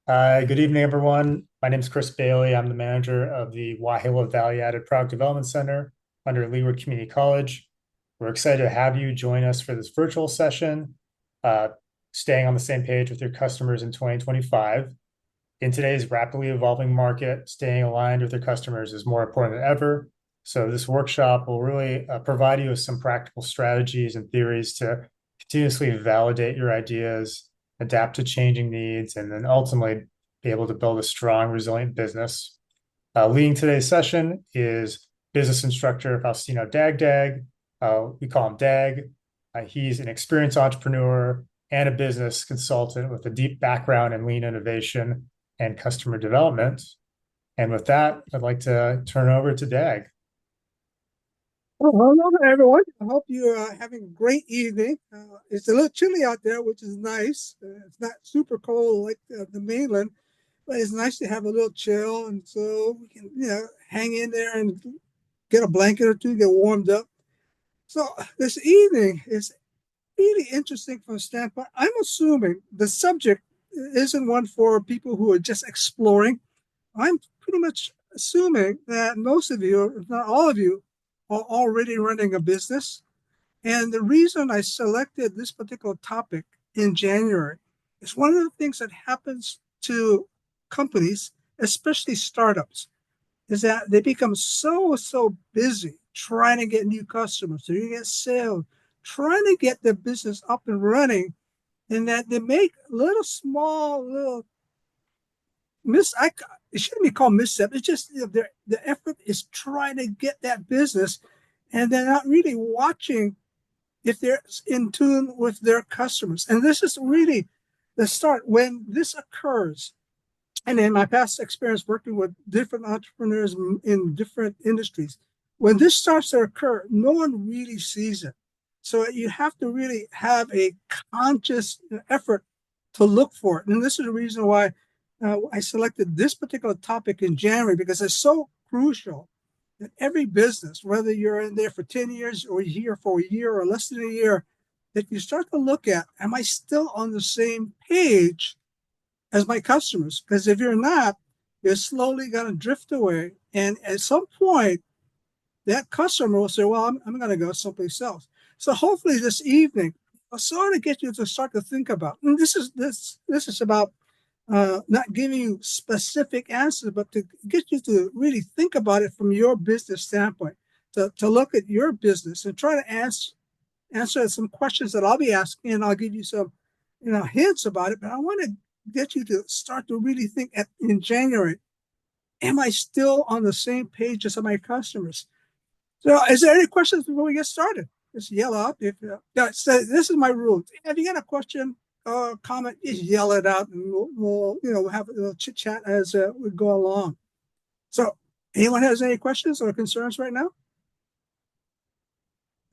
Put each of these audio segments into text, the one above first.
Good evening, everyone. My name is Chris Bailey. I'm the manager of the Wahilla Valley Added Product Development Center under Leeward Community College. We're excited to have you join us for this virtual session, uh, staying on the same page with your customers in 2025. In today's rapidly evolving market, staying aligned with your customers is more important than ever. So this workshop will really provide you with some practical strategies and theories to continuously validate your ideas, adapt to changing needs, and then ultimately be able to build a strong, resilient business. Leading today's session is business instructor Faustino Dagdag. We call him Dag. He's an experienced entrepreneur and a business consultant with a deep background in lean innovation and customer development. And with that, I'd like to turn it over to Dag. Well, hello everyone. I hope you're having a great evening. It's a little chilly out there, which is nice. It's not super cold like the mainland, but it's nice to have a little chill, and so we can, hang in there and get a blanket or two, get warmed up. So this evening is really interesting from a standpoint. I'm assuming the subject isn't one for people who are just exploring. I'm pretty much assuming that most of you, if not all of you, are already running a business. And the reason I selected this particular topic in January is one of the things that happens to companies, especially startups, is that they become so busy trying to get new customers, trying to get sales, trying to get their business up and running, and that they make little small little miss. It shouldn't be called misstep. It's just the effort is trying to get that business, and they're not really watching if they're in tune with their customers. And this is really the start when this occurs. And in my past experience working with different entrepreneurs in different industries, when this starts to occur, no one really sees it. So you have to really have a conscious effort to look for it. And this is the reason why I selected this particular topic in January, because it's so crucial that every business, whether you're in there for 10 years or here for a year or less than a year, that you start to look at, am I still on the same page as my customers? Because if you're not, you're slowly going to drift away. And at some point, that customer will say, well, I'm going to go someplace else. So hopefully this evening, I'll sort of get you to start to think about, and this is about not giving you specific answers, but to get you to really think about it from your business standpoint, to look at your business and try to answer some questions that I'll be asking, and I'll give you some, hints about it. But I want to get you to start to really think in January, am I still on the same page as my customers? So, is there any questions before we get started? Just yell out. So this is my rule. If you got a question or comment, just yell it out, and we'll have a little chit chat as we go along. So, anyone has any questions or concerns right now?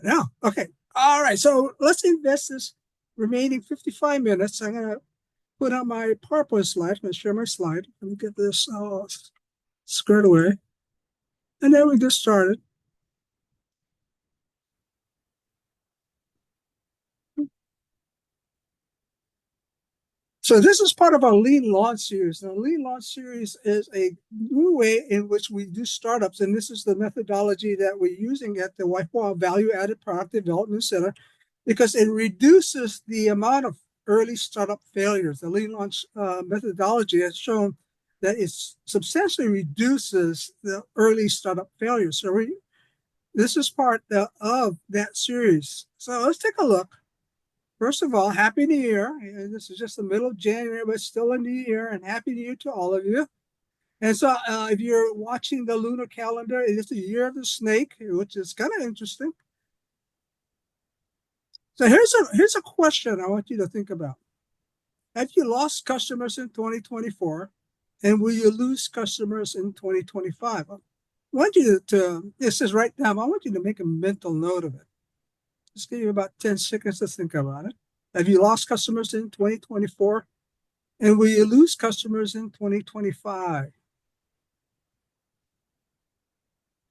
No. Okay. All right. So let's invest this remaining 55 minutes. I'm gonna put on my PowerPoint slide. I'm gonna share my slide. Let me get this squared away, and then we get started. So this is part of our Lean Launch series. The Lean Launch series is a new way in which we do startups, and this is the methodology that we're using at the Wahilla Value Added Product Development Center, because it reduces the amount of early startup failures. The Lean Launch methodology has shown that it substantially reduces the early startup failures. So this is part of that series. So let's take a look. First of all, Happy New Year. This is just the middle of January, but still a new year, and Happy New Year to all of you. And so, if you're watching the lunar calendar, it is the year of the snake, which is kind of interesting. So here's a question I want you to think about. Have you lost customers in 2024, and will you lose customers in 2025? I want you this is right now, I want you to make a mental note of it. Just give you about 10 seconds to think about it. Have you lost customers in 2024? And will you lose customers in 2025?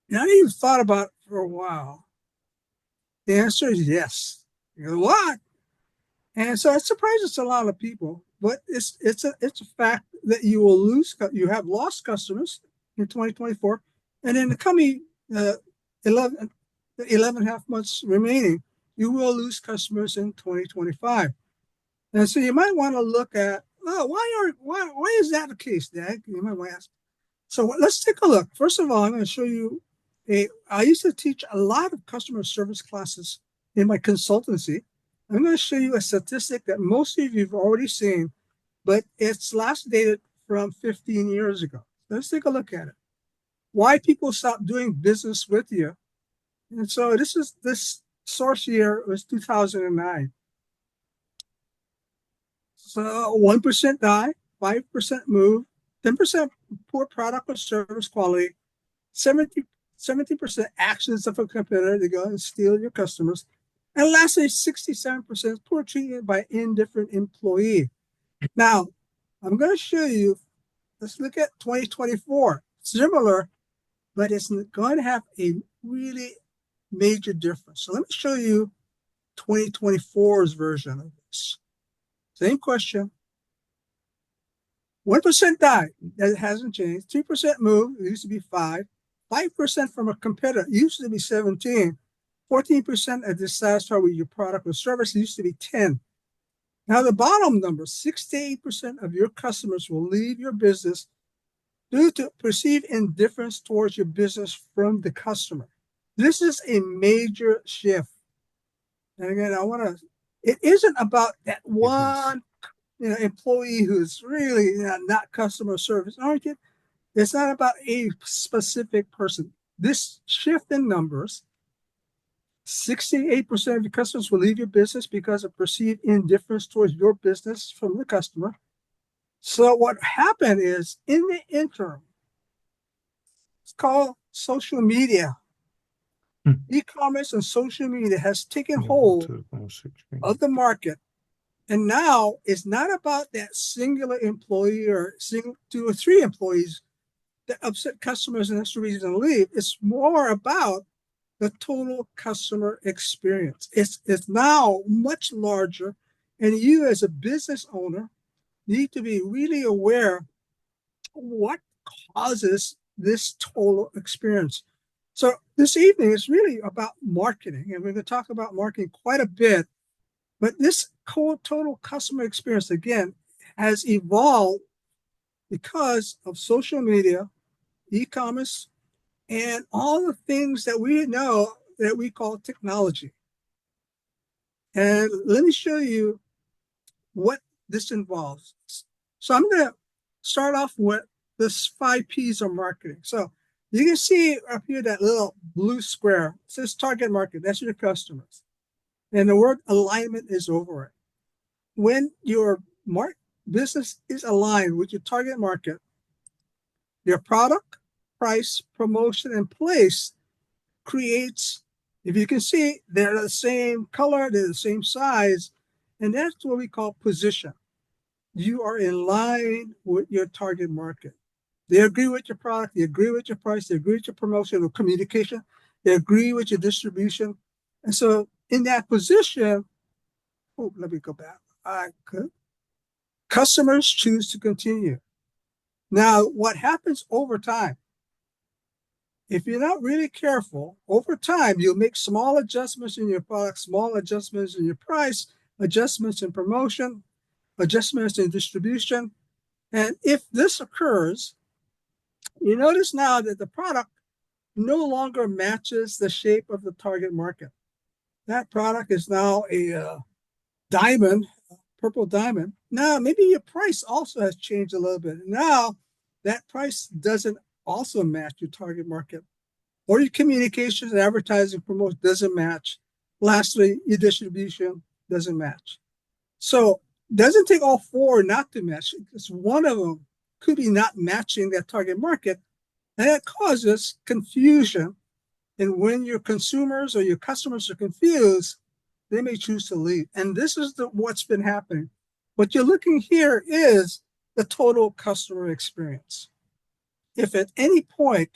Now you've thought about it for a while. The answer is yes. You go, what? And so it surprises a lot of people, but it's a fact that you will you have lost customers in 2024, and in the coming 11, 11 and a half months remaining, you will lose customers in 2025. And so you might want to look at, oh, why is that the case, Dag? You might want to ask. So let's take a look. First of all, I'm going to show you I used to teach a lot of customer service classes in my consultancy. I'm going to show you a statistic that most of you have already seen, but it's last dated from 15 years ago. Let's take a look at it. Why people stop doing business with you. And so this source year was 2009. So 1% die, 5% move, 10% poor product or service quality, 70% actions of a competitor to go and steal your customers, and lastly, 67% poor treatment by indifferent employee. Now, I'm going to show you, let's look at 2024. Similar, but it's going to have a really major difference. So let me show you 2024's version of this. Same question. 1% die, that hasn't changed. 2% move, it used to be 5. 5% from a competitor, it used to be 17. 14% are dissatisfied with your product or service, it used to be 10. Now the bottom number, 68% of your customers will leave your business due to perceived indifference towards your business from the customer. This is a major shift. And again, it isn't about that one employee who's really not customer service oriented. It's not about a specific person. This shift in numbers, 68% of your customers will leave your business because of perceived indifference towards your business from the customer. So what happened is, in the interim, it's called social media. E-commerce and social media has taken hold of the market. And now it's not about that singular employee or 2 or 3 employees that upset customers and that's the reason to leave. It's more about the total customer experience. It's now much larger, and you as a business owner need to be really aware what causes this total experience. So this evening is really about marketing, and we're going to talk about marketing quite a bit. But this total customer experience, again, has evolved because of social media, e-commerce, and all the things that we know that we call technology. And let me show you what this involves. So I'm going to start off with this 5 P's of marketing. So you can see up here that little blue square. It says target market. That's your customers. And the word alignment is over it. When your business is aligned with your target market, your product, price, promotion, and place creates, if you can see, they're the same color, they're the same size, and that's what we call position. You are in line with your target market. They agree with your product, they agree with your price, they agree with your promotion or communication, they agree with your distribution. And so in that position, let me go back. Good. Customers choose to continue. Now, what happens over time? If you're not really careful, over time, you'll make small adjustments in your product, small adjustments in your price, adjustments in promotion, adjustments in distribution. And if this occurs, you notice now that the product no longer matches the shape of the target market. That product is now a diamond, purple diamond. Now, maybe your price also has changed a little bit. Now, that price doesn't also match your target market. Or your communications, advertising, promotion doesn't match. Lastly, your distribution doesn't match. So it doesn't take all 4 not to match, because one of them could be not matching that target market, and that causes confusion. And when your consumers or your customers are confused, they may choose to leave. And this is what's been happening. What you're looking here is the total customer experience. If at any point,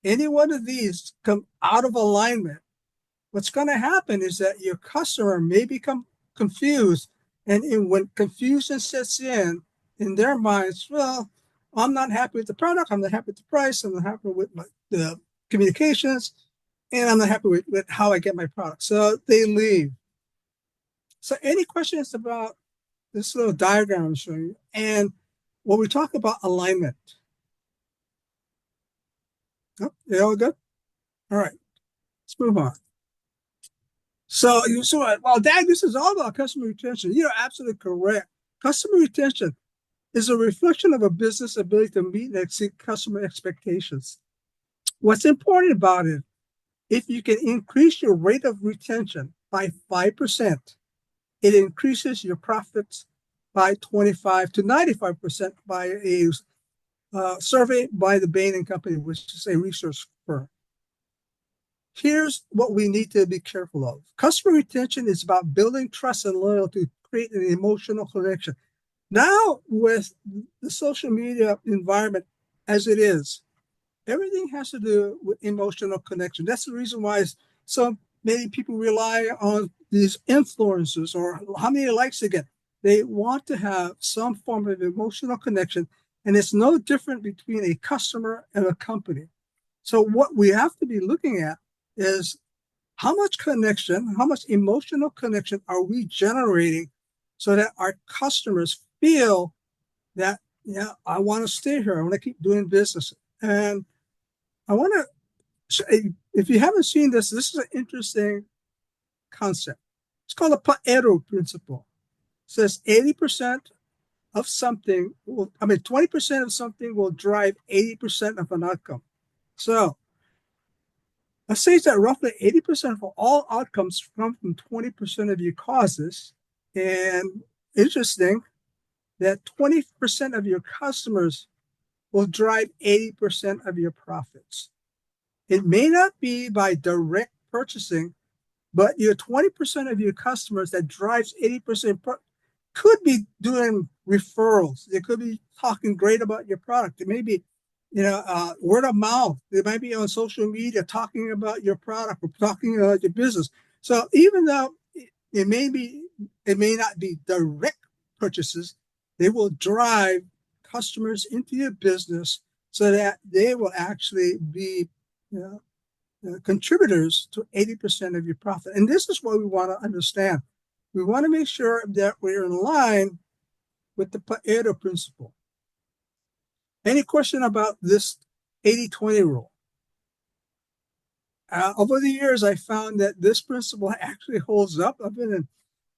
any one of these come out of alignment, what's going to happen is that your customer may become confused. And when confusion sets in, in their minds, well, I'm not happy with the product, I'm not happy with the price, I'm not happy with the communications, and I'm not happy with how I get my product. So they leave. So any questions about this little diagram I'm showing you? And when we talk about alignment, oh, they all good? All right, let's move on. So you saw, well, Dad, this is all about customer retention. You're absolutely correct. Customer retention is a reflection of a business ability to meet and exceed customer expectations. What's important about it, if you can increase your rate of retention by 5%, it increases your profits by 25 to 95% by a survey by the Bain and Company, which is a research firm. Here's what we need to be careful of. Customer retention is about building trust and loyalty to create an emotional connection. Now, with the social media environment as it is, everything has to do with emotional connection. That's the reason why so many people rely on these influencers or how many likes they get. They want to have some form of emotional connection, and it's no different between a customer and a company. So what we have to be looking at is how much connection, how much emotional connection are we generating so that our customers feel that, yeah, I want to stay here. I want to keep doing business. And I want to, if you haven't seen this, this is an interesting concept. It's called the Pareto principle. It says 80% of something, 20% of something will drive 80% of an outcome. So let's say that roughly 80% of all outcomes come from 20% of your causes. And interesting that 20% of your customers will drive 80% of your profits. It may not be by direct purchasing, but your 20% of your customers that drives 80% could be doing referrals. They could be talking great about your product. It may be, word of mouth. They might be on social media talking about your product or talking about your business. So even though it may not be direct purchases, they will drive customers into your business so that they will actually be contributors to 80% of your profit. And this is what we want to understand. We want to make sure that we're in line with the Pareto principle. Any question about this 80-20 rule? Over the years, I found that this principle actually holds up. I've been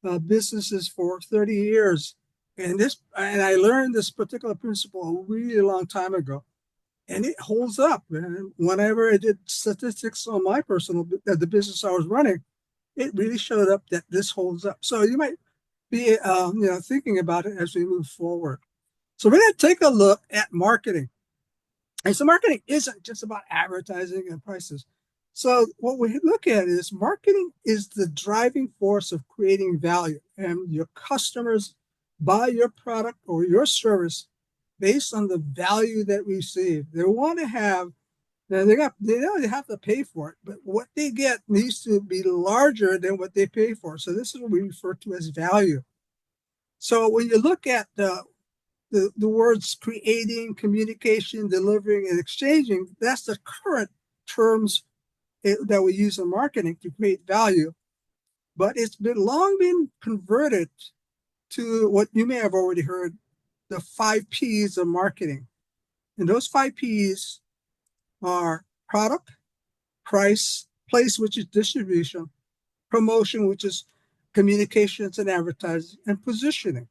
in businesses for 30 years, and I learned this particular principle a really long time ago, and it holds up. And whenever I did statistics on my the business I was running, it really showed up that this holds up. So you might be thinking about it as we move forward. So we're going to take a look at marketing. And so marketing isn't just about advertising and prices. So what we look at is marketing is the driving force of creating value, and your customers buy your product or your service based on the value that we receive. They want to have, now they know they have to pay for it, but what they get needs to be larger than what they pay for. So this is what we refer to as value. So when you look at the words creating, communication, delivering, and exchanging, that's the current terms that we use in marketing to create value. But it's long been converted to what you may have already heard, the 5 P's of marketing. And those 5 P's are product, price, place, which is distribution, promotion, which is communications and advertising, and positioning.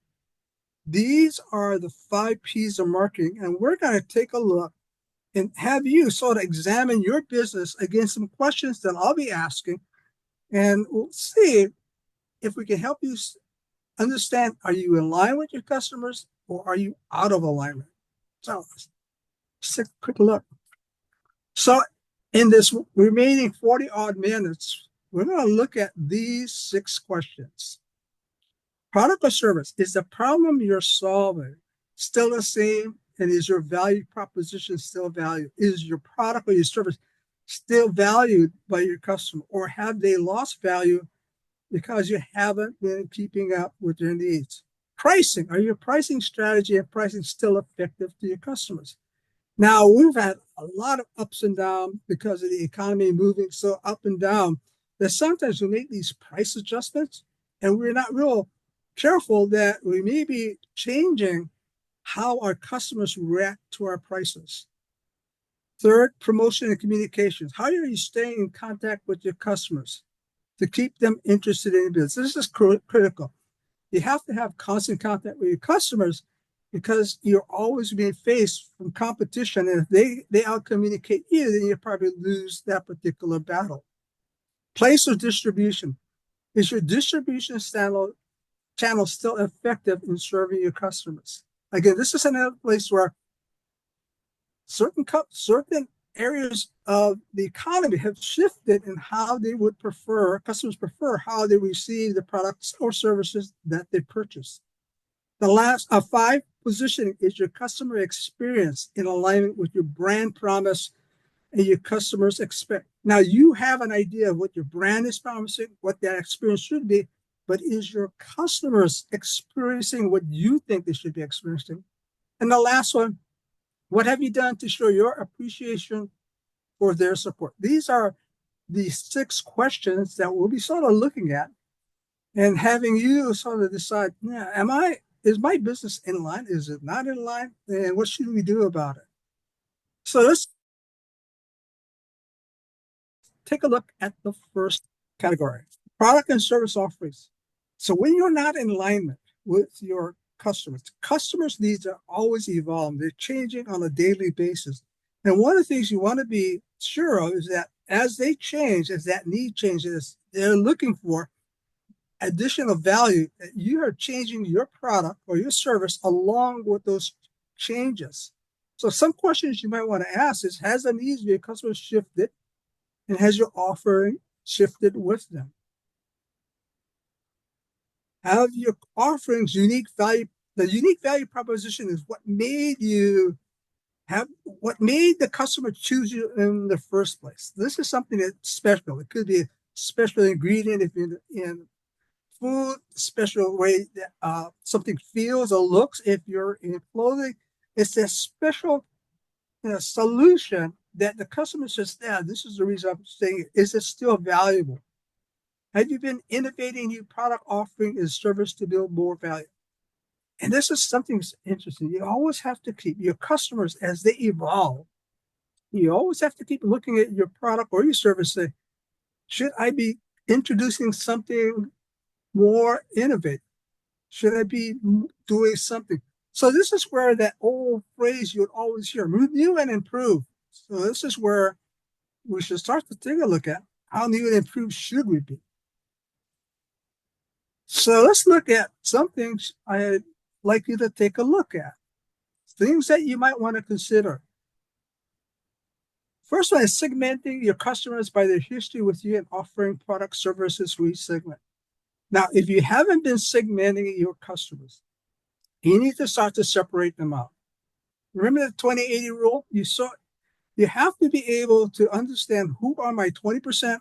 These are the 5 P's of marketing, and we're going to take a look and have you sort of examine your business against some questions that I'll be asking, and we'll see if we can help you understand, are you in line with your customers or are you out of alignment? So let's take a quick look. So in this remaining 40 odd minutes, we're going to look at these 6 questions. Product or service, is the problem you're solving still the same? And is your value proposition still valued? Is your product or your service still valued by your customer? Or have they lost value because you haven't been keeping up with their needs? Pricing, are your pricing strategy and pricing still effective to your customers? Now, we've had a lot of ups and downs because of the economy moving so up and down that sometimes we make these price adjustments and we're not real careful that we may be changing how our customers react to our prices. Third, promotion and communications. How are you staying in contact with your customers to keep them interested in your business? This is critical. You have to have constant contact with your customers because you're always being faced from competition. And if they out communicate you, then you probably lose that particular battle. Place of distribution. Is your distribution channel still effective in serving your customers? Again, this is another place where certain areas of the economy have shifted in how they would prefer, customers prefer how they receive the products or services that they purchase. The last of five, positioning. Is your customer experience in alignment with your brand promise and your customers expect? Now, you have an idea of what your brand is promising, what that experience should be, but is your customers experiencing what you think they should be experiencing? And the last one, what have you done to show your appreciation for their support? These are the 6 questions that we'll be sort of looking at and having you sort of decide, yeah, is my business in line? Is it not in line? And what should we do about it? So let's take a look at the first category, product and service offerings. So when you're not in alignment with your customers' needs are always evolving. They're changing on a daily basis. And one of the things you want to be sure of is that as they change, as that need changes, they're looking for additional value, that you are changing your product or your service along with those changes. So some questions you might want to ask is, has the needs of your customers shifted? And has your offering shifted with them? Have your offerings unique value? The unique value proposition is what made the customer choose you in the first place. This is something that's special. It could be a special ingredient if you're in food, special way that something feels or looks if you're in clothing. It's a special solution that the customer says, yeah, this is the reason I'm saying it. Is it still valuable? Have you been innovating new product offering and service to build more value? And this is something that's interesting. You always have to keep your customers as they evolve. You always have to keep looking at your product or your service. Say, should I be introducing something more innovative? Should I be doing something? So this is where that old phrase you would always hear, renew and improve. So this is where we should start to take a look at how new and improved should we be. So let's look at some things I'd like you to take a look at. Things that you might want to consider. First one is segmenting your customers by their history with you and offering product services we segment. Now, if you haven't been segmenting your customers, you need to start to separate them out. Remember the 20-80 rule? You have to be able to understand who are my 20%,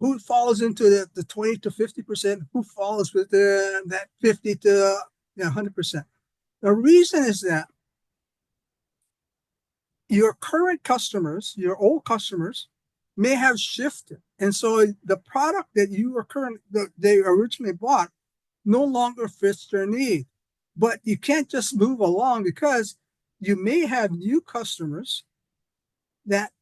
who falls into the 20 to 50%, who falls within that 50 to 100%. The reason is that your current customers, your old customers, may have shifted. And so the product that they originally bought no longer fits their need. But you can't just move along because you may have new customers that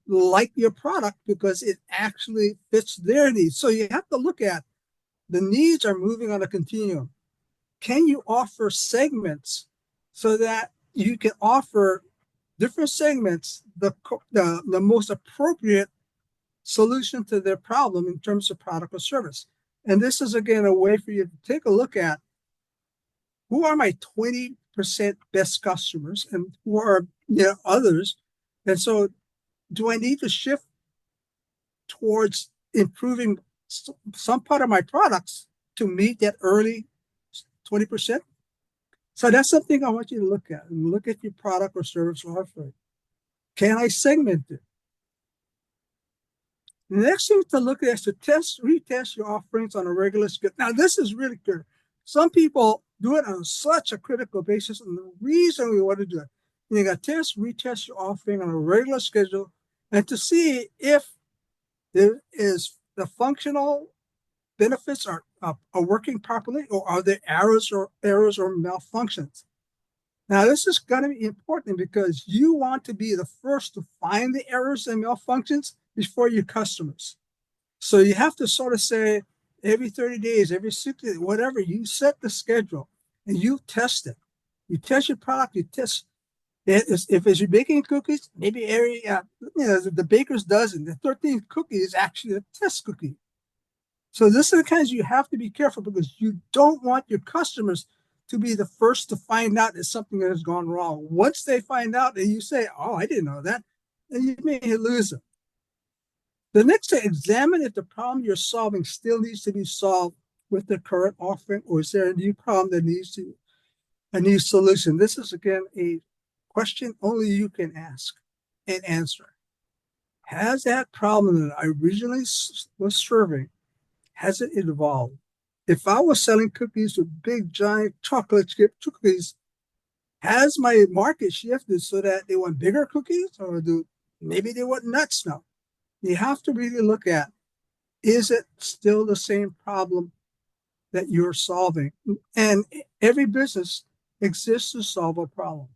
like your product because it actually fits their needs. So you have to look at the needs are moving on a continuum. Can you offer segments so that you can offer different segments the most appropriate solution to their problem in terms of product or service? And this is, again, a way for you to take a look at who are my 20% best customers and who are others. And so do I need to shift towards improving some part of my products to meet that early 20%? So that's something I want you to look at and look at your product or service offering. Can I segment it? The next thing to look at is to retest your offerings on a regular scale. Now, this is really good. Some people do it on such a critical basis, and the reason we want to do it, you got to test, retest your offering on a regular schedule, and to see if there is the functional benefits are working properly, or are there errors or malfunctions. Now, this is going to be important because you want to be the first to find the errors and malfunctions before your customers. So you have to sort of say every 30 days, every 60 days, whatever, you set the schedule and you test it. You test your product, you test it. If it's you're baking cookies, maybe the baker's dozen, the 13th cookie is actually a test cookie. So this is the kinds you have to be careful because you don't want your customers to be the first to find out that something has gone wrong. Once they find out and you say, oh, I didn't know that, then you may lose them. The next thing, examine if the problem you're solving still needs to be solved with the current offering, or is there a new problem that needs a new solution? This is, again, a question only you can ask and answer. Has that problem that I originally was serving, has it evolved? If I was selling cookies with big, giant chocolate chip cookies, has my market shifted so that they want bigger cookies, or maybe they want nuts now? You have to really look at, is it still the same problem that you're solving? And every business exists to solve a problem.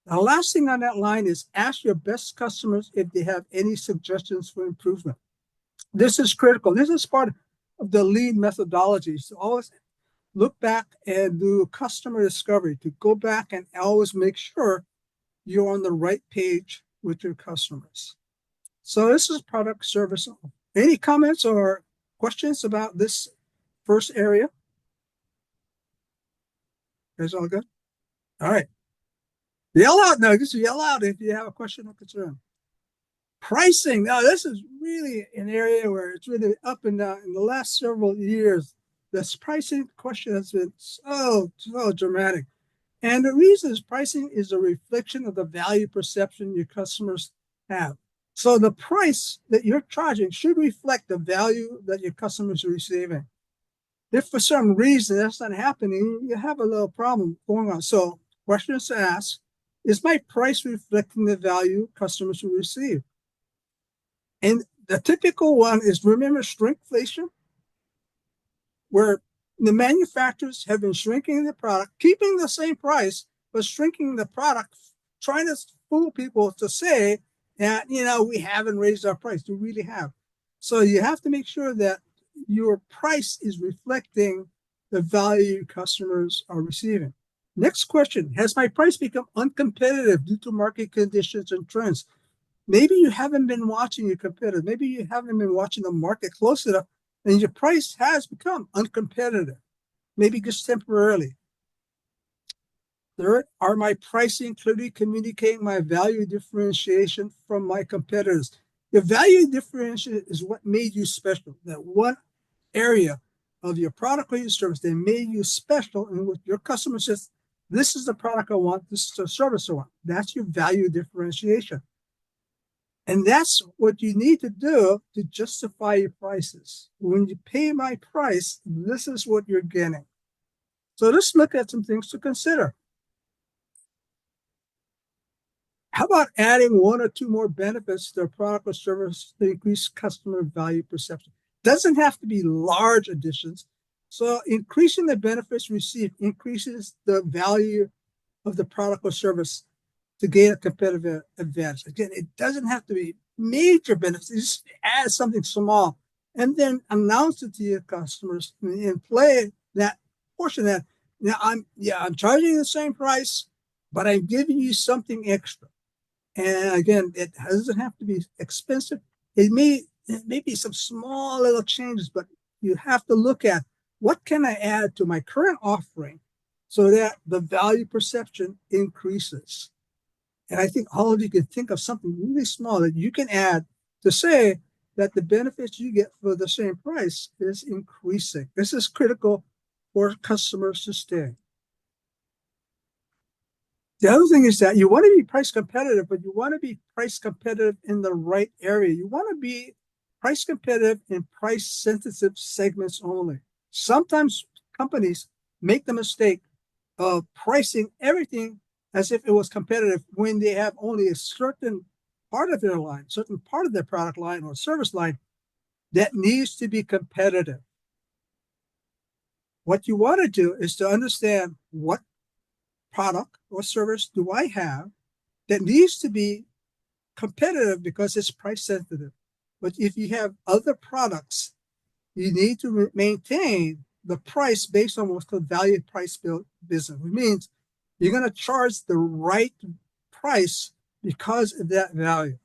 The last thing on that line is ask your best customers if they have any suggestions for improvement. This is critical. This is part of the lean methodology. So always look back and do customer discovery, to go back and always make sure you're on the right page with your customers. So this is product service. Any comments or questions about this first area? Is all good? All right. Yell out now. Just yell out if you have a question or concern. Pricing. Now, this is really an area where it's really up and down. In the last several years, this pricing question has been so dramatic. And the reason is pricing is a reflection of the value perception your customers have. So the price that you're charging should reflect the value that your customers are receiving. If for some reason that's not happening, you have a little problem going on. So questions to ask, is my price reflecting the value customers will receive? And the typical one is, remember, shrinkflation, where the manufacturers have been shrinking the product, keeping the same price, but shrinking the product, trying to fool people to say that, we haven't raised our price. We really have. So you have to make sure that your price is reflecting the value customers are receiving. Next question, has my price become uncompetitive due to market conditions and trends? Maybe you haven't been watching your competitors. Maybe you haven't been watching the market close enough, and your price has become uncompetitive, maybe just temporarily. Third, are my pricing clearly communicating my value differentiation from my competitors? Your value differentiation is what made you special. That one area of your product or your service that made you special, and what your customer says, this is the product I want, this is the service I want. That's your value differentiation. And that's what you need to do to justify your prices. When you pay my price, this is what you're getting. So let's look at some things to consider. How about adding one or two more benefits to a product or service to increase customer value perception? Doesn't have to be large additions. So increasing the benefits received increases the value of the product or service to gain a competitive advantage. Again, it doesn't have to be major benefits. You just add something small and then announce it to your customers and play that portion of that. Now, I'm charging the same price, but I'm giving you something extra. And again, it doesn't have to be expensive. It may be some small little changes, but you have to look at what can I add to my current offering so that the value perception increases. And I think all of you can think of something really small that you can add to say that the benefits you get for the same price is increasing. This is critical for customers to stay. The other thing is that you want to be price competitive, but you want to be price competitive in the right area. You want to be price competitive in price sensitive segments only. Sometimes companies make the mistake of pricing everything as if it was competitive when they have only a certain part of their line, certain part of their product line or service line that needs to be competitive. What you want to do is to understand what product or service do I have that needs to be competitive because it's price sensitive. But if you have other products, you need to maintain the price based on what's called value price business, which means you're going to charge the right price because of that value.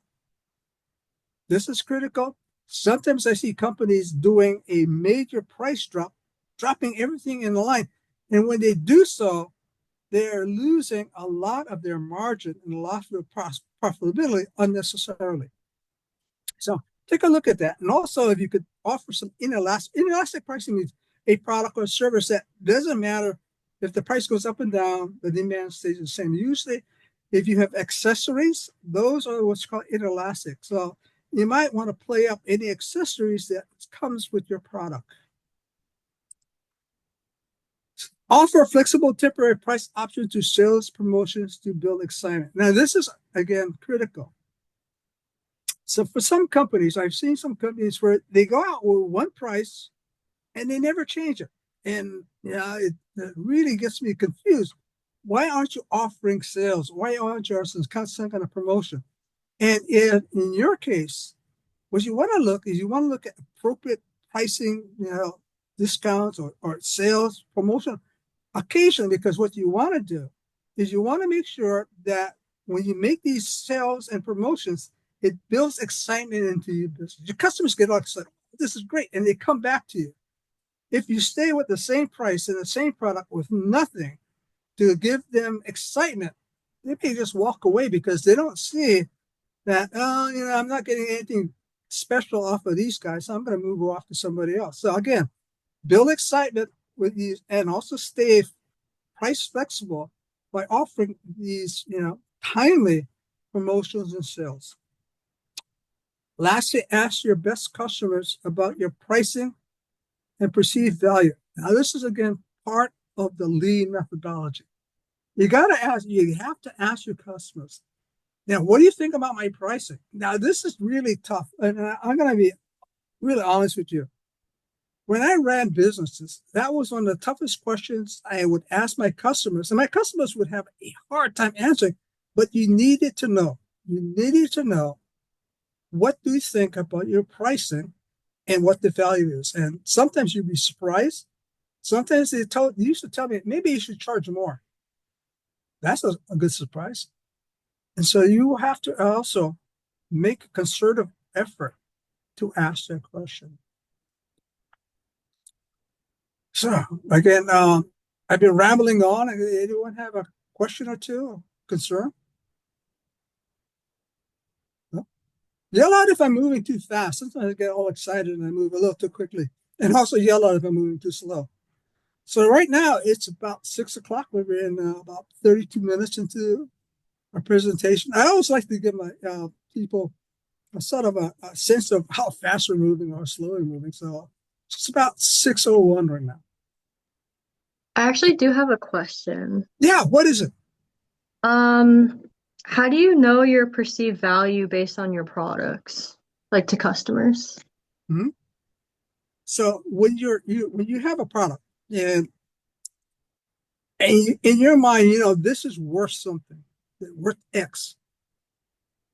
This is critical. Sometimes I see companies doing a major price drop, dropping everything in the line. And when they do so, they're losing a lot of their margin and a lot of their profitability unnecessarily. So take a look at that. And also, if you could offer some inelastic pricing means a product or service that doesn't matter if the price goes up and down, the demand stays the same. Usually, if you have accessories, those are what's called inelastic. So you might want to play up any accessories that comes with your product. Offer flexible temporary price options to sales promotions to build excitement. Now, this is, again, critical. So for some companies, I've seen some companies where they go out with one price and they never change it. And it really gets me confused. Why aren't you offering sales? Why aren't you offering some kind of promotion? And if in your case, what you want to look is you want to look at appropriate pricing, discounts or sales promotion occasionally, because what you want to do is you want to make sure that when you make these sales and promotions, it builds excitement into your business. Your customers get all excited. This is great. And they come back to you. If you stay with the same price and the same product with nothing to give them excitement, they may just walk away because they don't see that, I'm not getting anything special off of these guys, so I'm going to move off to somebody else. So again, build excitement with these and also stay price flexible by offering these, timely promotions and sales. Lastly, ask your best customers about your pricing and perceived value. Now, this is, again, part of the lean methodology. You have to ask your customers, now, what do you think about my pricing? Now, this is really tough. And I'm going to be really honest with you. When I ran businesses, that was one of the toughest questions I would ask my customers. And my customers would have a hard time answering, but you needed to know. You needed to know, what do you think about your pricing and what the value is? And sometimes you'd be surprised. Sometimes they used to tell me, maybe you should charge more. That's a good surprise. And so you have to also make a concerted effort to ask that question. So again, I've been rambling on. Anyone have a question or two or concern? No? Yell out if I'm moving too fast. Sometimes I get all excited and I move a little too quickly. And also yell out if I'm moving too slow. So right now it's about 6 o'clock. We're in about 32 minutes into our presentation. I always like to give my people a sort of a sense of how fast we're moving or slow we're moving. So it's about 6:01 right now. I actually do have a question. Yeah, what is it? How do you know your perceived value based on your products, like to customers? Mm-hmm. So when you have a product and in your mind, this is worth something, worth X.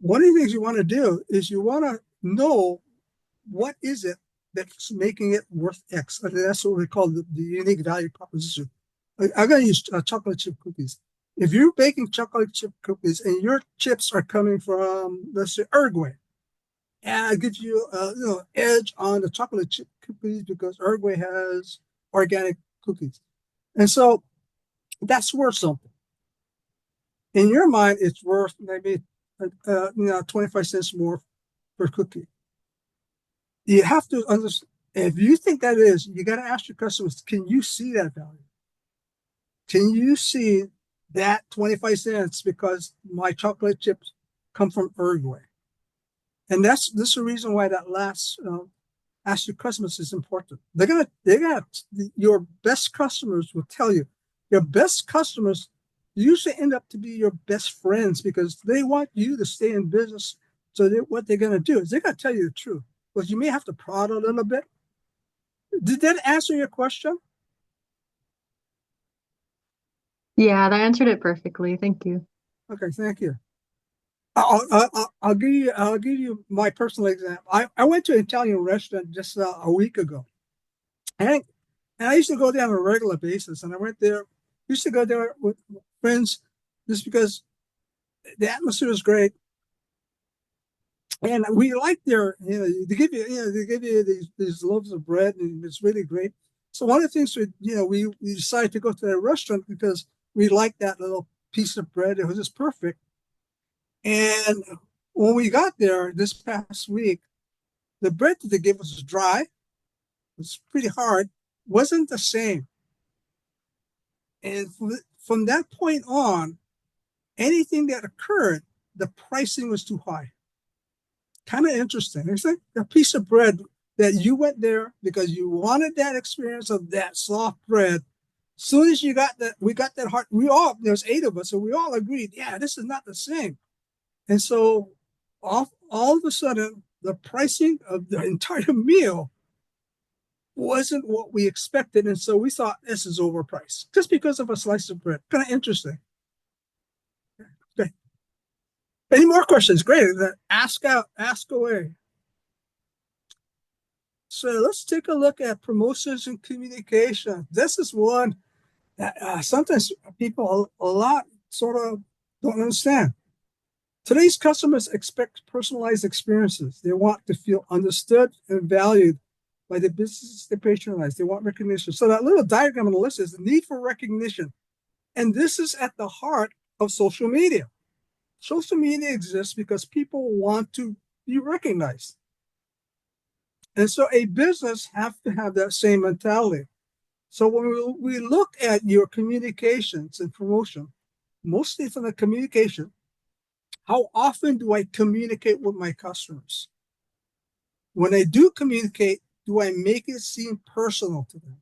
One of the things you want to do is you want to know what is it that's making it worth X. And that's what we call the unique value proposition. I'm going to use chocolate chip cookies. If you're baking chocolate chip cookies and your chips are coming from, let's say, Uruguay, and it gives you edge on the chocolate chip cookies because Uruguay has organic cookies. And so that's worth something. In your mind, it's worth maybe 25 cents more per cookie. You have to understand, if you think that is, you got to ask your customers, can you see that value? Can you see that 25 cents because my chocolate chips come from Uruguay? And this is the reason why that last ask your customers is important. Your best customers will tell you. Your best customers usually end up to be your best friends because they want you to stay in business. So what they're going to do is they're going to tell you the truth. But you may have to prod a little bit. Did that answer your question? Yeah, that answered it perfectly. Thank you. Okay, thank you. I'll give you my personal example. I went to an Italian restaurant just a week ago, and I used to go there on a regular basis. And I went there, used to go there with friends, just because the atmosphere is great, and we like their, they give you these loaves of bread, and it's really great. So one of the things we decided to go to that restaurant because we liked that little piece of bread. It was just perfect. And when we got there this past week, the bread that they gave us was dry. It was pretty hard. Wasn't the same. And from that point on, anything that occurred, the pricing was too high. Kind of interesting. It's like a piece of bread that you went there because you wanted that experience of that soft bread. As soon as you got that, we got that hard. There's 8 of us, so we all agreed, yeah, this is not the same. And so all of a sudden, the pricing of the entire meal wasn't what we expected. And so we thought this is overpriced just because of a slice of bread. Kind of interesting. Okay. Any more questions? Great. Ask away. So let's take a look at promotions and communication. This is one that sometimes people a lot sort of don't understand. Today's customers expect personalized experiences. They want to feel understood and valued by the businesses they patronize. They want recognition. So that little diagram on the list is the need for recognition. And this is at the heart of social media. Social media exists because people want to be recognized. And so a business has to have that same mentality. So when we look at your communications and promotion, mostly from the communication, how often do I communicate with my customers? When I do communicate, do I make it seem personal to them?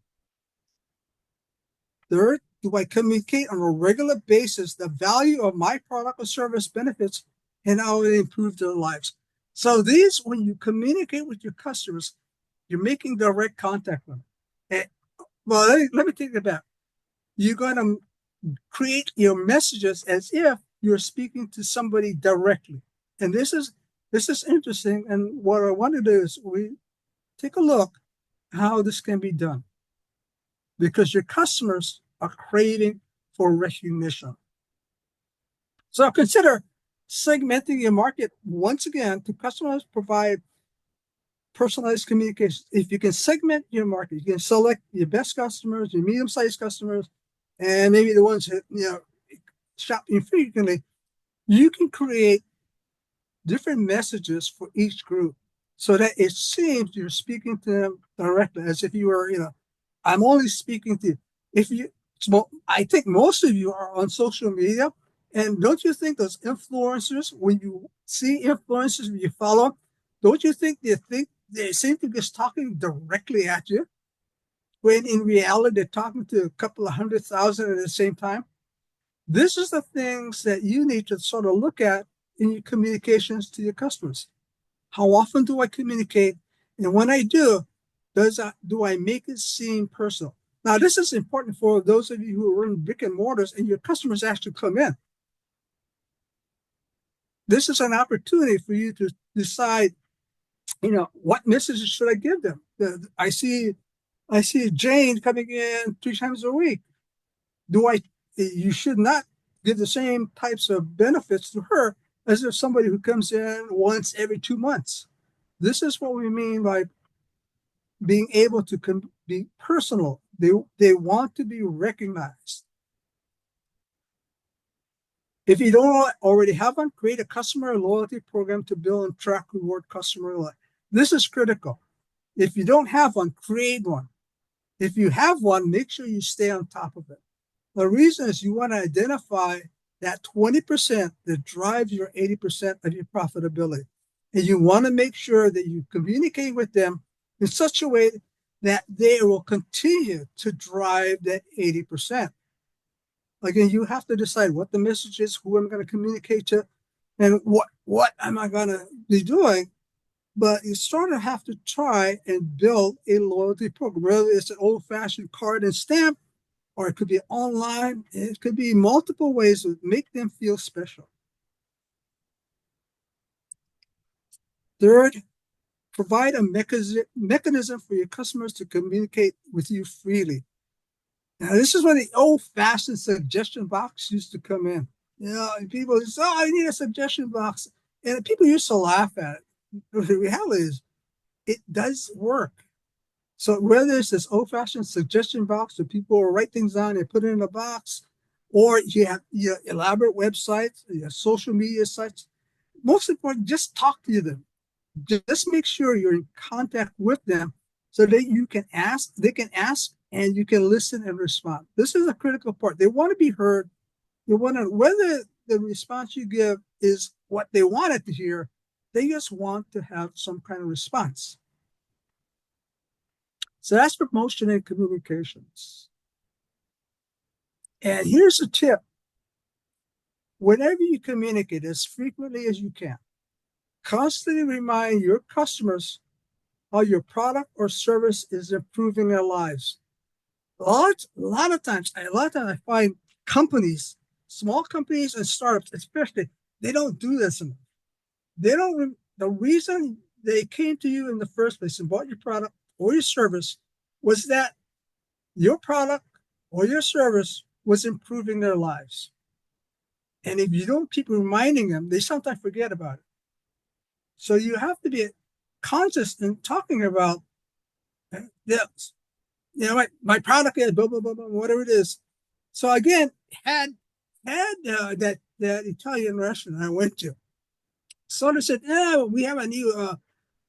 Third, do I communicate on a regular basis the value of my product or service benefits and how it improves their lives? So when you communicate with your customers, you're making direct contact with them. Let me take it back. You're going to create your messages as if you're speaking to somebody directly. And this is interesting. And what I want to do is we take a look how this can be done. Because your customers are craving for recognition. So consider segmenting your market once again to customers provide personalized communication. If you can segment your market, you can select your best customers, your medium-sized customers, and maybe the ones that shop infrequently. You can create different messages for each group so that it seems you're speaking to them directly, as if you were, I'm only speaking to you. I think most of you are on social media, and don't you think those influencers, when you see influencers you follow, don't you think they seem to be just talking directly at you, when in reality they're talking to a couple of 100,000 at the same time? This is the things that you need to sort of look at in your communications to your customers. How often do I communicate? And when I do I make it seem personal? Now, this is important for those of you who are in brick and mortars and your customers actually come in. This is an opportunity for you to decide, what messages should I give them? I see Jane coming in 3 times a week. You should not give the same types of benefits to her as if somebody who comes in once every 2 months. This is what we mean by being able to be personal. They want to be recognized. If you don't already have one, create a customer loyalty program to build and track reward customer loyalty. This is critical. If you don't have one, create one. If you have one, make sure you stay on top of it. The reason is you want to identify that 20% that drives your 80% of your profitability. And you want to make sure that you communicate with them in such a way that they will continue to drive that 80%. Again, you have to decide what the message is, who I'm going to communicate to, and what am I going to be doing. But you sort of have to try and build a loyalty program, whether it's an old-fashioned card and stamp, or it could be online. It could be multiple ways to make them feel special. Third, provide a mechanism for your customers to communicate with you freely. Now, this is when the old-fashioned suggestion box used to come in. People say, "Oh, I need a suggestion box," and people used to laugh at it. The reality is, it does work. So whether it's this old-fashioned suggestion box where people will write things down and put it in a box, or you have your elaborate websites, your social media sites, most important, just talk to them. Just make sure you're in contact with them so that they can ask, and you can listen and respond. This is a critical part. They want to be heard. You want to, whether the response you give is what they wanted to hear, they just want to have some kind of response. So that's promotion and communications. And here's a tip. Whenever you communicate as frequently as you can, constantly remind your customers how your product or service is improving their lives. A lot of times I find companies, small companies and startups especially, they don't do this enough. The reason they came to you in the first place and bought your product or your service was that your product or your service was improving their lives. And if you don't keep reminding them, they sometimes forget about it. So you have to be conscious in talking about this. My product is blah, blah, blah, blah, whatever it is. So again, had that Italian restaurant I went to, sort of said, we have a new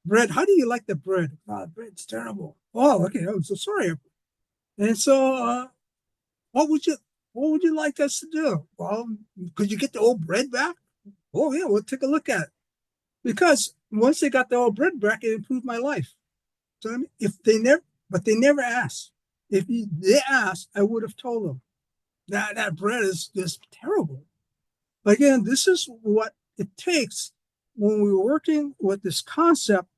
bread. How do you like the bread? Oh, bread's terrible. Oh, okay. I'm so sorry. And so, what would you like us to do? Well, could you get the old bread back? Oh yeah, we'll take a look at it. Because once they got the old bread back, it improved my life. So I mean, but they never asked. If they asked, I would have told them that bread is just terrible. Again, this is what it takes when we're working with this concept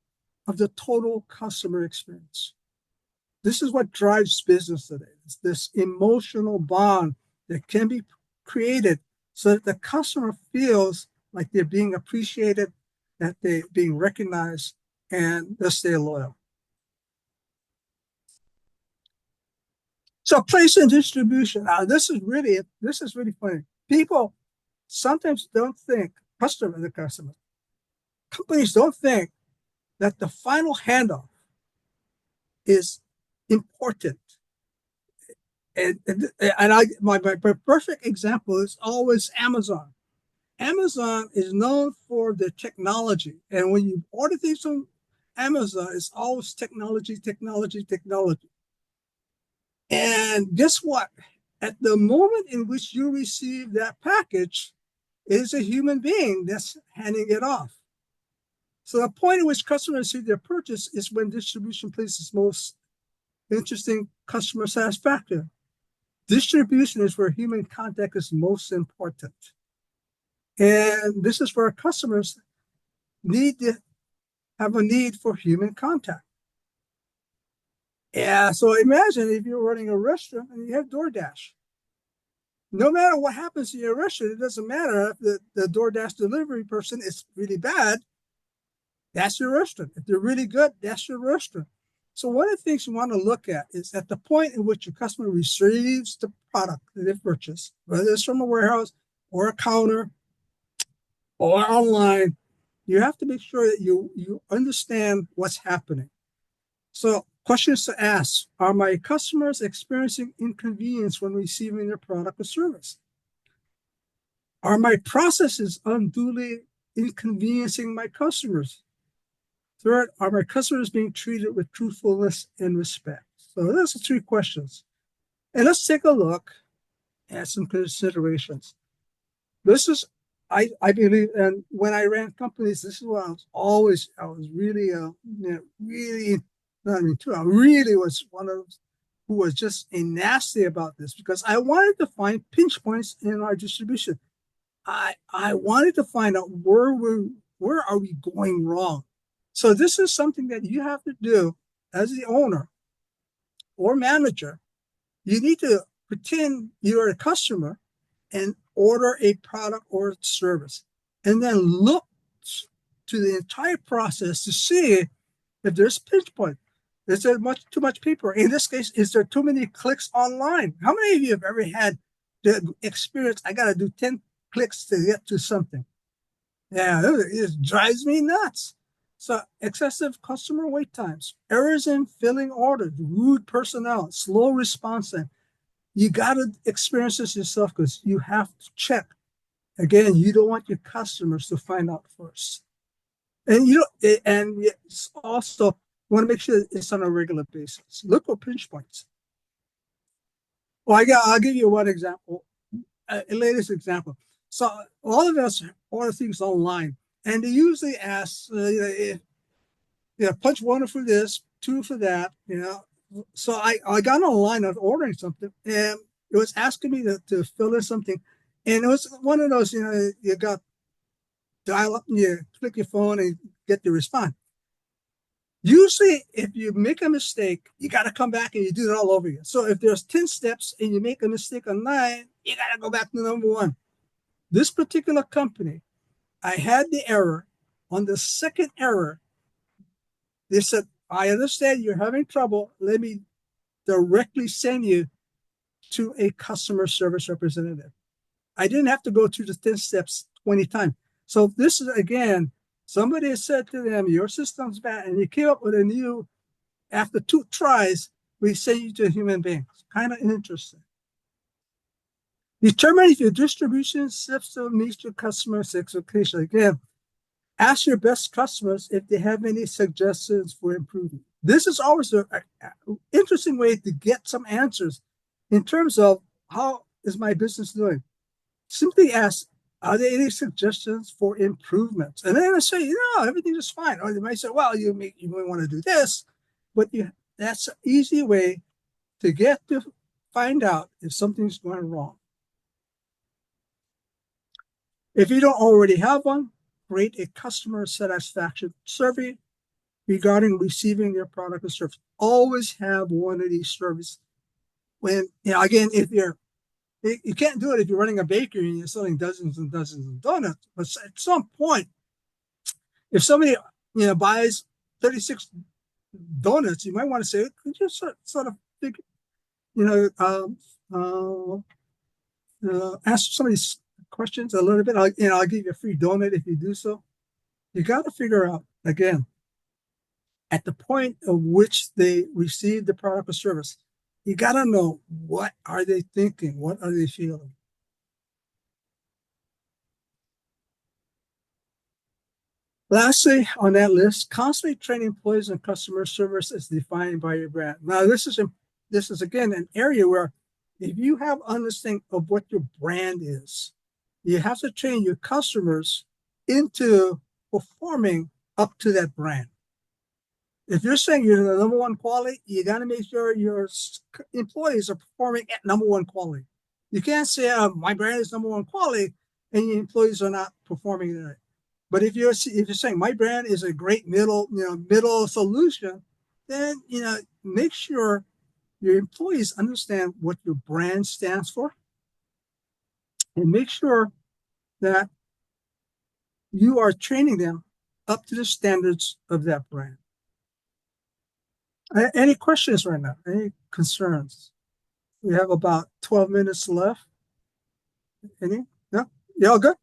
of the total customer experience. This is what drives business today. It's this emotional bond that can be created so that the customer feels like they're being appreciated, that they're being recognized, and they'll stay loyal. So place and distribution. Now, this is really funny. People sometimes don't think, companies don't think that the final handoff is important. And my perfect example is always Amazon. Amazon is known for the technology. And when you order things from Amazon, it's always technology, technology, technology. And guess what? At the moment in which you receive that package, it is a human being that's handing it off. So the point at which customers see their purchase is when distribution places most interesting customer satisfaction. Distribution is where human contact is most important. And this is where customers have a need for human contact. Yeah, so imagine if you're running a restaurant and you have DoorDash. No matter what happens in your restaurant, it doesn't matter if the DoorDash delivery person is really bad. That's your restaurant. If they're really good, that's your restaurant. So one of the things you want to look at is at the point in which your customer receives the product that they've purchased, whether it's from a warehouse or a counter or online, you have to make sure that you understand what's happening. So questions to ask: are my customers experiencing inconvenience when receiving their product or service? Are my processes unduly inconveniencing my customers? Third, are my customers being treated with truthfulness and respect? So those are 3 questions. And let's take a look at some considerations. This is, I believe, and when I ran companies, this is what I was really not even two. I really was one of those who was just a nasty about this because I wanted to find pinch points in our distribution. I wanted to find out where are we going wrong. So this is something that you have to do as the owner or manager. You need to pretend you're a customer and order a product or service, and then look to the entire process to see if there's pinch point. Is there too much paper? In this case, is there too many clicks online? How many of you have ever had the experience? I got to do 10 clicks to get to something. Yeah, it drives me nuts. So excessive customer wait times, errors in filling orders, rude personnel, slow response time. You got to experience this yourself because you have to check. Again, you don't want your customers to find out first. And it's also you want to make sure it's on a regular basis. Look for pinch points. Well, I'll give you one example, a latest example. So all of us order things online, and they usually ask, punch one for this, two for that, So I got online, I was ordering something, and it was asking me to fill in something. And it was one of those, you got dial up and you click your phone and get the response. Usually, if you make a mistake, you got to come back and you do it all over again. So if there's 10 steps and you make a mistake on 9, you got to go back to number 1. This particular company, I had the error. On the second error, they said, I understand you're having trouble. Let me directly send you to a customer service representative. I didn't have to go through the 10 steps 20 times. So this is, again, somebody said to them, your system's bad, and you came up with a new, after 2 tries, we send you to a human being. It's kind of interesting. Determine if your distribution system meets your customer's expectation. Again, ask your best customers if they have any suggestions for improvement. This is always an interesting way to get some answers in terms of how is my business doing. Simply ask, are there any suggestions for improvements? And then I say, everything is fine. Or they might say, well, you may want to do this, but that's an easy way to get to find out if something's going wrong. If you don't already have one, create a customer satisfaction survey regarding receiving your product or service. Always have one of these surveys. When, again, if you can't do it if you're running a bakery and you're selling dozens and dozens of donuts, but at some point, if somebody, buys 36 donuts, you might want to say, could you sort of figure, ask some of these questions a little bit. I'll give you a free donut if you do so. You got to figure out, again, at the point of which they receive the product or service, you got to know, what are they thinking? What are they feeling? Lastly, on that list, constantly train employees on customer service as defined by your brand. Now, this is again an area where if you have understanding of what your brand is, you have to train your customers into performing up to that brand. If you're saying you're the number 1 quality, you got to make sure your employees are performing at number 1 quality. You can't say my brand is number 1 quality and your employees are not performing at it. But if you're saying my brand is a great middle solution, then make sure your employees understand what your brand stands for, and make sure that you are training them up to the standards of that brand. Any questions right now? Any concerns? We have about 12 minutes left. Any? No? You all good?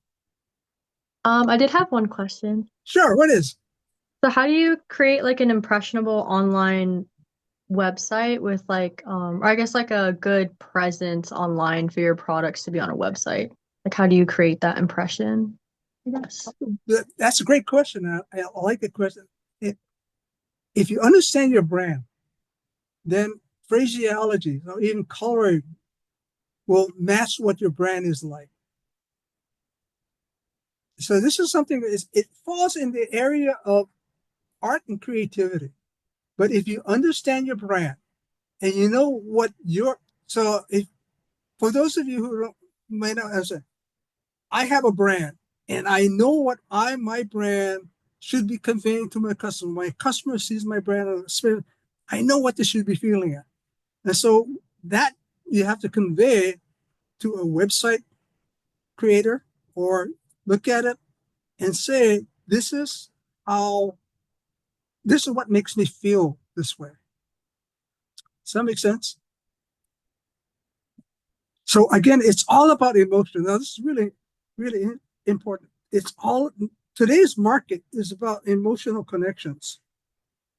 I did have one question. Sure. What is? So how do you create like an impressionable online website with or I guess like a good presence online for your products to be on a website? Like, how do you create that impression? I guess. That's a great question. I like the question. If you understand your brand, then phraseology, or even coloring, will match what your brand is like. So this is something it falls in the area of art and creativity. But if you understand your brand and you know what your, so if, for those of you who don't, may not understand, I have a brand and I know what my brand should be conveying to my customer. My customer sees my brand and spirit, I know what they should be feeling at. And so that you have to convey to a website creator or look at it and say, this is what makes me feel this way. Does that make sense? So again, it's all about emotion. Now, this is really, really important. Today's market is about emotional connections.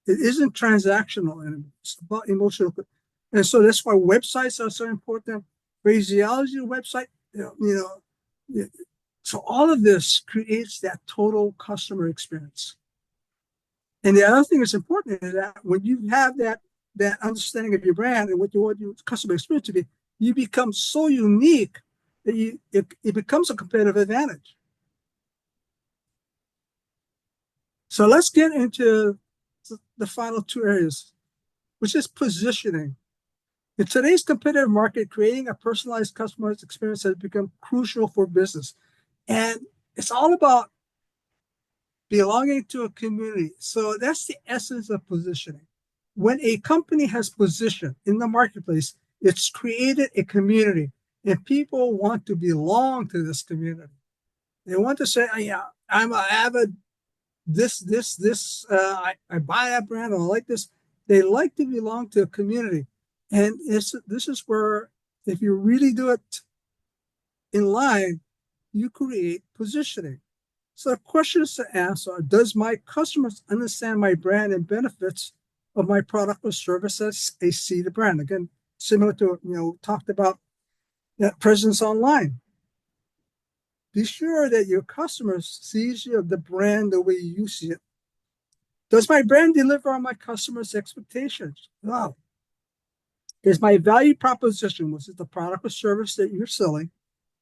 It isn't transactional anymore. It's about emotional. And so that's why websites are so important. Phraseology website, so all of this creates that total customer experience. And the other thing that's important is that when you have that understanding of your brand and what you want your customer experience to be, you become so unique that it becomes a competitive advantage. So let's get into the final two areas, which is positioning. In today's competitive market, creating a personalized customer experience has become crucial for business. And it's all about belonging to a community. So that's the essence of positioning. When a company has position in the marketplace, it's created a community, and people want to belong to this community. They want to say, yeah, I'm an avid I buy that brand or I like this. They like to belong to a community. And this is where, if you really do it in line, you create positioning. So the questions to ask are, does my customers understand my brand and benefits of my product or service as they see the brand? Again, similar to, talked about that presence online. Be sure that your customers sees the brand the way you see it. Does my brand deliver on my customers' expectations? Wow. Is my value proposition, which is the product or service that you're selling,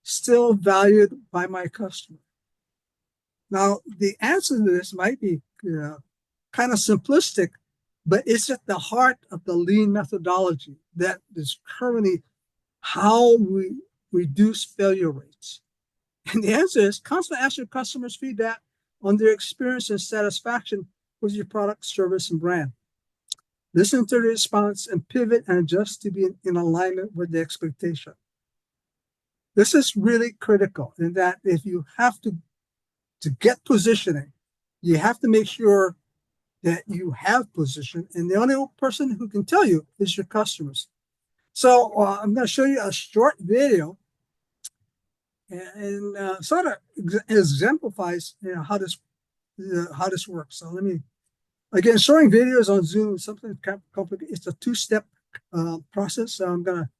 still valued by my customer? Now, the answer to this might be kind of simplistic, but it's at the heart of the lean methodology that is currently how we reduce failure rates. And the answer is constantly ask your customers' feedback on their experience and satisfaction with your product, service, and brand. Listen to the response and pivot and adjust to be in alignment with the expectation. This is really critical in that if you have to get positioning, you have to make sure that you have position, and the only person who can tell you is your customers. So I'm going to show you a short video and sort of exemplifies how this works. So let me, again, showing videos on Zoom is something complicated. It's a two-step process. So I'm gonna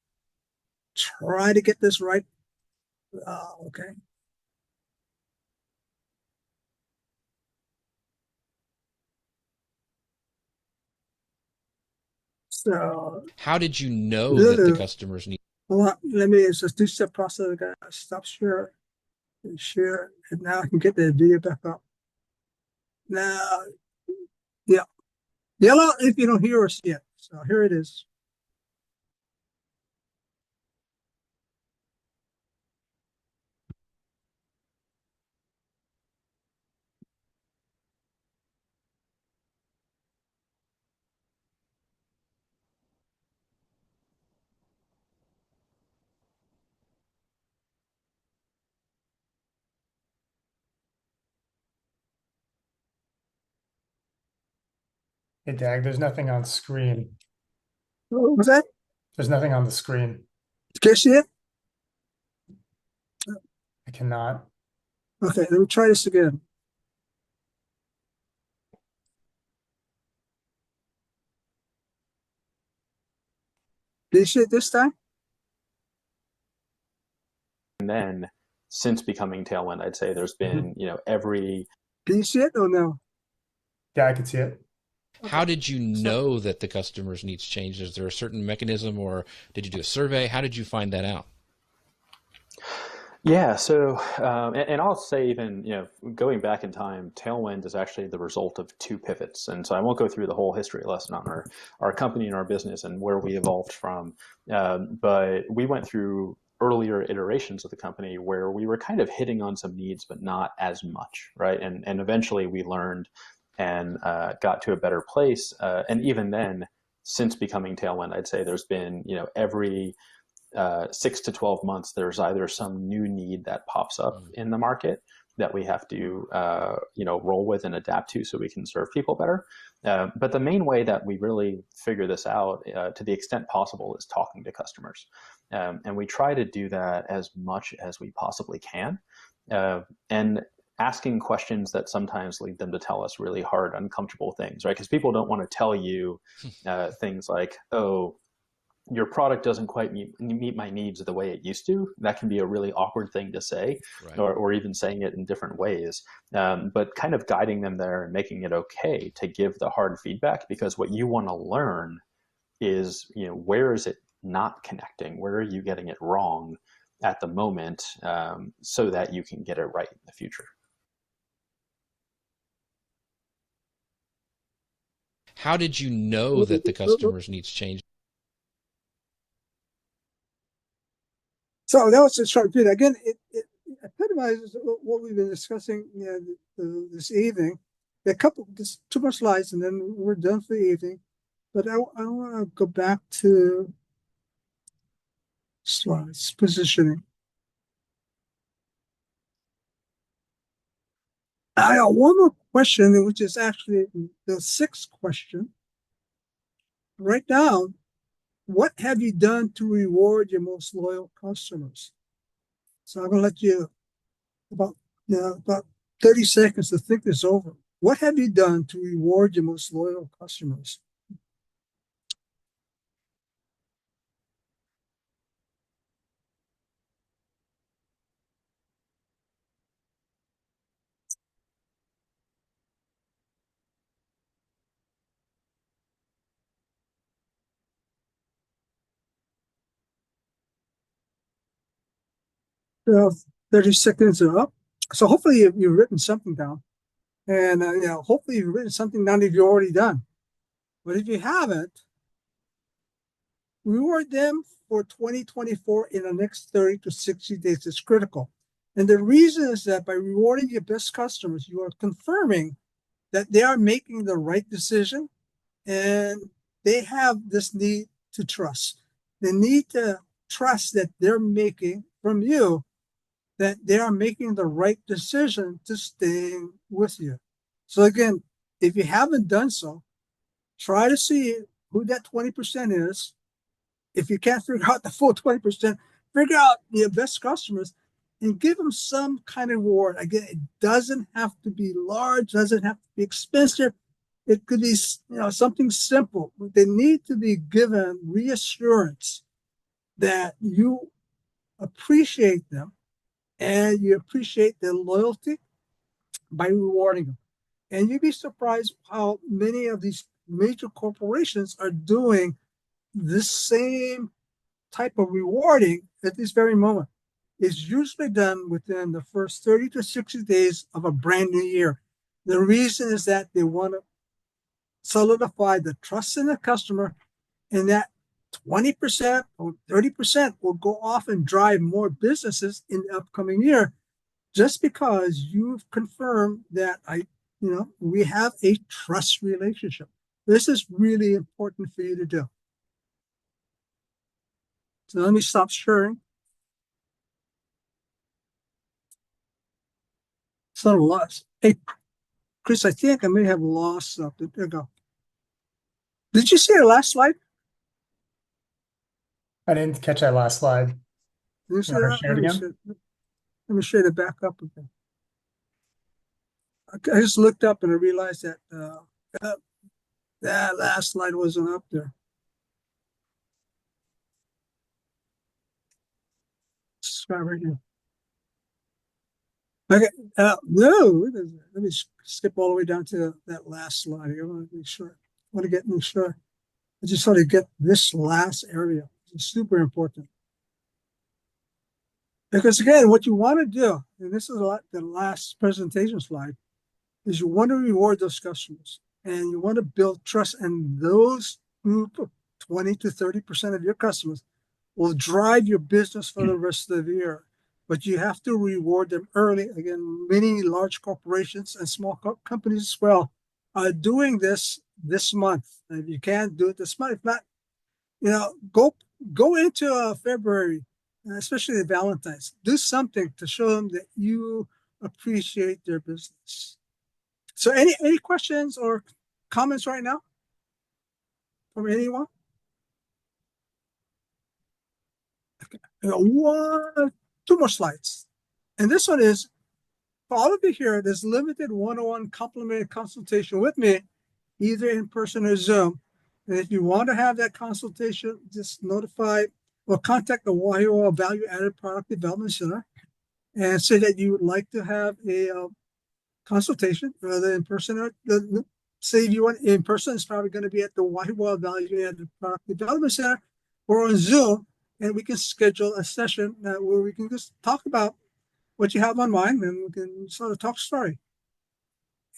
try to get this right. Okay. So how did you know that the customers need? Well, it's a two-step process. I gotta stop share, and now I can get the video back up. Now, yeah, yellow if you don't hear us yet. So here it is. Hey, Dag, there's nothing on screen. What was that? There's nothing on the screen. Can you see it? I cannot. Okay, let me try this again. Did you see it this time? And then since becoming Tailwind, I'd say there's been, every. Can you see it or no? Yeah, I can see it. How did you know that the customer's needs changed? Is there a certain mechanism, or did you do a survey? How did you find that out? Yeah, so and I'll say even going back in time, Tailwind is actually the result of two pivots, and so I won't go through the whole history lesson on our company and our business and where we evolved from, but we went through earlier iterations of the company where we were kind of hitting on some needs, but not as much, right? And eventually we learned and got to a better place, and even then, since becoming Tailwind, I'd say there's been every 6 to 12 months, there's either some new need that pops up in the market that we have to, roll with and adapt to so we can serve people better. But the main way that we really figure this out, to the extent possible, is talking to customers. And we try to do that as much as we possibly can. And asking questions that sometimes lead them to tell us really hard, uncomfortable things, right? Because people don't want to tell you things like, oh, your product doesn't quite meet my needs the way it used to. That can be a really awkward thing to say, Right. or even saying it in different ways. But kind of guiding them there and making it okay to give the hard feedback, because what you want to learn is, where is it not connecting? Where are you getting it wrong at the moment, so that you can get it right in the future? How did you know that the customer's needs changed? So that was a short video. Again, it epitomizes what we've been discussing this evening. Just two more slides, and then we're done for the evening. But I want to go back to slides, positioning. I got one more question, which is actually the sixth question. Write down, what have you done to reward your most loyal customers? So I'm going to let you about 30 seconds to think this over. What have you done to reward your most loyal customers? Uh, 30 seconds are up. So hopefully you've written something down. And hopefully you've written something down that you've already done. But if you haven't, reward them for 2024 in the next 30 to 60 days. It's critical. And the reason is that by rewarding your best customers, you are confirming that they are making the right decision and they have this need to trust. They need to trust that they're making from you, that they are making the right decision to staying with you. So again, if you haven't done so, try to see who that 20% is. If you can't figure out the full 20%, figure out your best customers and give them some kind of reward. Again, it doesn't have to be large, doesn't have to be expensive. It could be something simple. They need to be given reassurance that you appreciate them and you appreciate their loyalty by rewarding them. And you'd be surprised how many of these major corporations are doing this same type of rewarding at this very moment. It's usually done within the first 30 to 60 days of a brand new year. The reason is that they want to solidify the trust in the customer, and that 20% or 30% will go off and drive more businesses in the upcoming year, just because you've confirmed that we have a trust relationship. This is really important for you to do. So let me stop sharing. Sort of lost. Hey, Chris, I think I may have lost something. There you go. Did you see the last slide? I didn't catch that last slide. Did you see You wanna that? share it again? Let me share it back up again. I just looked up and I realized that that last slide wasn't up there. It's right here. Okay. No, let me skip all the way down to that last slide. I want to make sure. I want to make sure. I just want to get this last area. It's super important. Because again, what you want to do, and this is the last presentation slide, is you want to reward those customers and you want to build trust, and those group of 20 to 30% of your customers will drive your business for the rest of the year. But you have to reward them early. Again, many large corporations and small companies as well are doing this month. And if you can't do it this month, if not, go into February, especially the Valentine's. Do something to show them that you appreciate their business. So any questions or comments right now from anyone? Okay. Two more slides. And this one is, for all of you here, there's limited one-on-one complimentary consultation with me, either in person or Zoom. And if you want to have that consultation, just notify or contact the Wahiawa Value Added Product Development Center and say that you would like to have a consultation, rather in person. Or say if you want in person, it's probably going to be at the Wahiawa Value Added Product Development Center or on Zoom, and we can schedule a session where we can just talk about what you have on mind, and we can sort of talk story.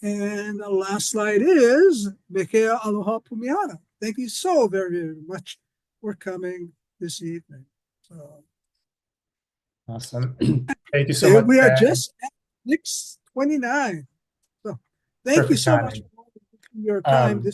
And the last slide is Mekea Aloha Pumiana. Thank you so very, very much for coming this evening. So Awesome. Thank you so much. We are Dag. just at 6:29. So thank you Perfect so much timing. for your time.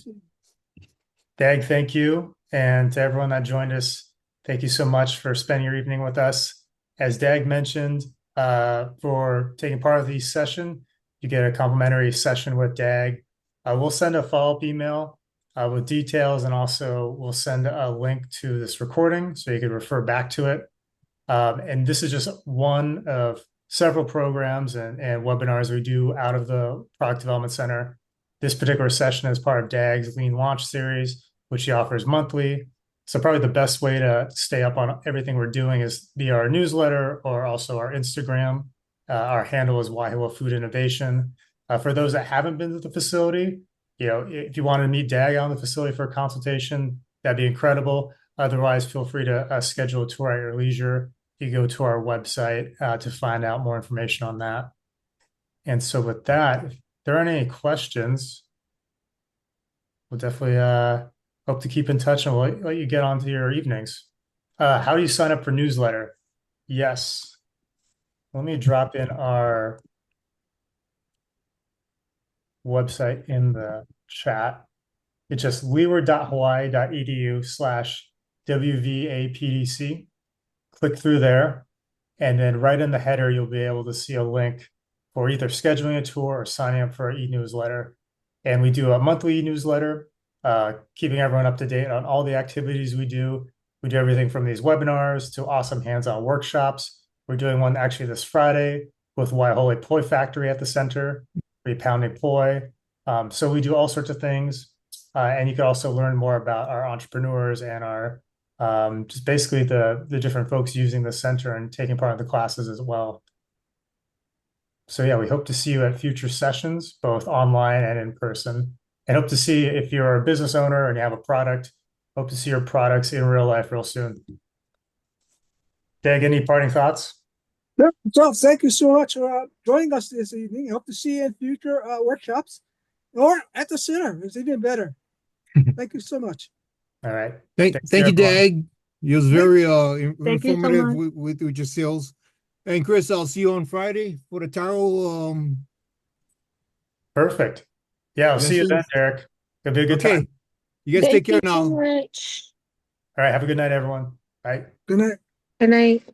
Dag, thank you. And to everyone that joined us, thank you so much for spending your evening with us. As Dag mentioned, for taking part of the session, you get a complimentary session with Dag. We'll send a follow-up email with details, and also we'll send a link to this recording so you can refer back to it. And this is just one of several programs and webinars we do out of the Product Development Center. This particular session is part of Dag's Lean Launch series, which he offers monthly. So probably the best way to stay up on everything we're doing is via our newsletter or also our Instagram. Our handle is Wahiawa Food Innovation. For those that haven't been to the facility, if you wanted to meet Dag on the facility for a consultation, that'd be incredible. Otherwise, feel free to schedule a tour at your leisure. You go to our website to find out more information on that. And so with that, if there aren't any questions, we'll definitely hope to keep in touch, and we'll let you get on to your evenings. How do you sign up for newsletter? Yes. Let me drop in our website in the chat. It's just leeward.hawaii.edu/WVAPDC. Click through there, and then right in the header, you'll be able to see a link for either scheduling a tour or signing up for our e-newsletter. And we do a monthly e-newsletter, keeping everyone up to date on all the activities we do. We do everything from these webinars to awesome hands-on workshops. We're doing one actually this Friday with Waiahole Poi Factory at the center, repounding poi. So we do all sorts of things. And you can also learn more about our entrepreneurs and our just basically the different folks using the center and taking part in the classes as well. So yeah, we hope to see you at future sessions, both online and in person. And hope to see, if you're a business owner and you have a product, hope to see your products in real life real soon. Dag, any parting thoughts? Yeah, so thank you so much for joining us this evening. I hope to see you in future workshops or at the center. It's even better. Thank you so much. All right. Thank you, Dag. It was very Thank you so informative much. with your sales. And Chris, I'll see you on Friday for the taro. Perfect. Yeah, I'll see you then, Derek. It'll be a good time. You guys take care now. Thank you so much. All right. Have a good night, everyone. Bye. Good night. Good night.